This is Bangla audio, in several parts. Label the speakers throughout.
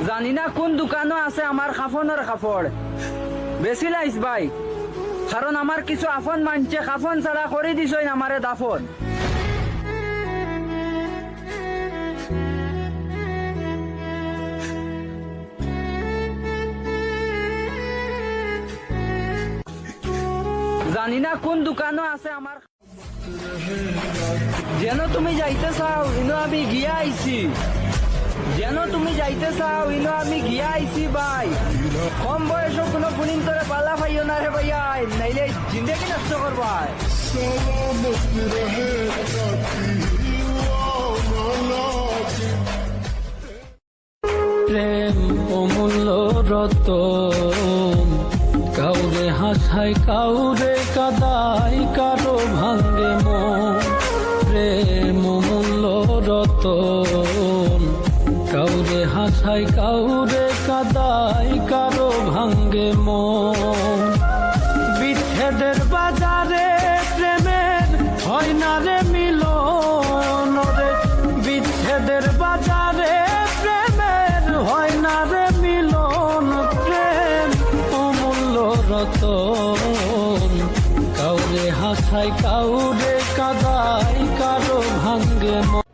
Speaker 1: জানি না কোন দোকানও আছে আমার কাফনের কাপড় বেশি লাইস ভাই, কারণ আমার কিছু আফন মানছে কাফন ছাড়া করে দিছ আমারে দাফন। জানি না কোন দোকানও আছে আমার, যেন তুমি যাইতে চাও ইনো আমি গিয়া আইছি, যেন তুমি যাইতে চাও ইনো আমি গিয়া আইছি ভাই। কম বয়সে কোনো পুলিন করে পালা পাইও না রে ভাইয়া, নাইলে জিন্দেগি নষ্ট করবা।
Speaker 2: প্রেম অমূল্য রতন, কাউরে হাসায় কাউরে কাদায়, কারো ভাঙ্গে মন। প্রেম অমূল্য রতন, কাউরে হাসায় কাউরে কাদায়, কারো ভাঙ্গে মন। বিচ্ছেদের বাজারে প্রেমের হয় না রে মিলন রে, বিচ্ছেদের বাজারে প্রেমের হয় না রে মিলন। প্রেম অমূল্য রতন, কাউরে হাসায় কাউরে কাদায়, কারো ভাঙ্গে মন।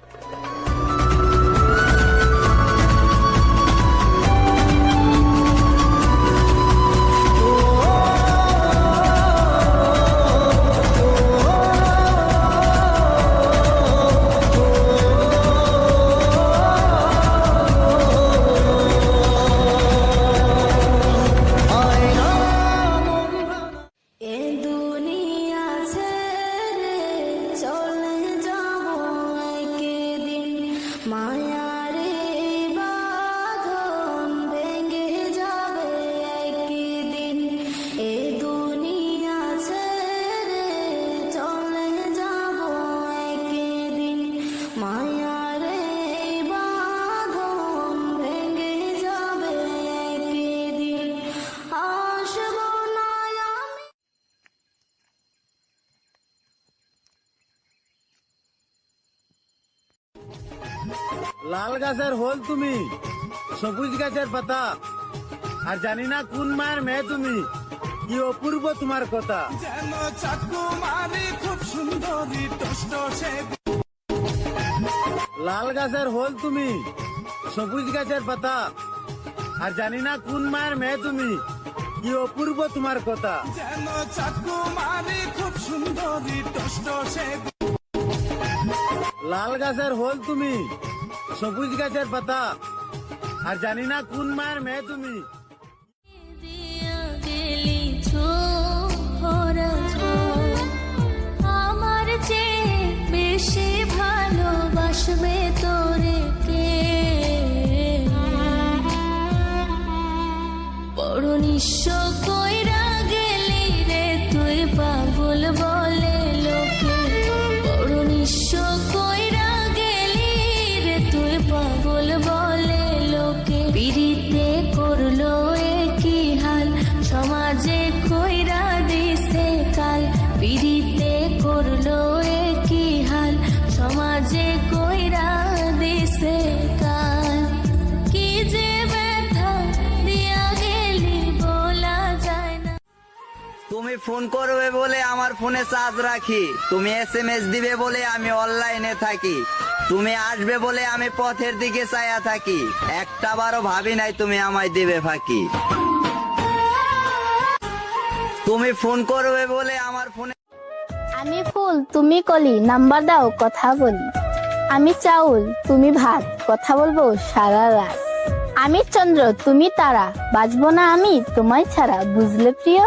Speaker 3: লাল গাছের হোল তুমি, সবুজ গাছের পাতা, আর জানি না কোন মায়ের মেয়ে তুমি, কি অপূর্ব তোমার কথা। যেন চাকুমারি খুব সুন্দরী টসটসে। লাল গাছের হোল তুমি, সবুজ গাছের পাতা, আর জানি না কোন মায়ের মেয়ে তুমি, কি অপূর্ব তোমার কথা। যেন চাকুমারি খুব সুন্দরী টসটসে। লাল গাছের হোল তুমি, সবুজ গাছের পাতা, আর জানি না কোন মায়ের মেয়ে তুমি।
Speaker 4: আমার চেয়ে বেশি ভালোবাসবে তোরে কে, বড় নিঃস্ব কইরা গেলি রে তুই পাগল বলে লোকে, বড় নিঃস্ব কইরা গেলি রে তুই পাগল বলে লোকে। পিরিতে করলো কি হাল সমাজে কইরা দিছে কাল, পিরিতে করলো কি হাল সমাজে কইরা দিছে কাল। কি যে ব্যথা দিয়া গেলি বলা যায় না।
Speaker 1: তুমি ফোন করবে বলে আমার ফোনে চার্জ রাখি, তুমি SMS দিবে বলে আমি অনলাইনে থাকি, তুমি আসবে বলে আমি পথের দিকে চাইয়া থাকি, একটা বারও ভাবি নাই তুমি আমায় দিবে ফাঁকি। তুমি ফোন করবে বলে আমার ফোনে।
Speaker 5: আমি ফুল তুমি কলি, নাম্বার দাও কথা বলি। আমি চাউল তুমি ভাত, কথা বলবো সারা রাত। আমি চন্দ্র তুমি তারা, বাঁচবো না আমি তোমায় ছাড়া, বুঝলে প্রিয়।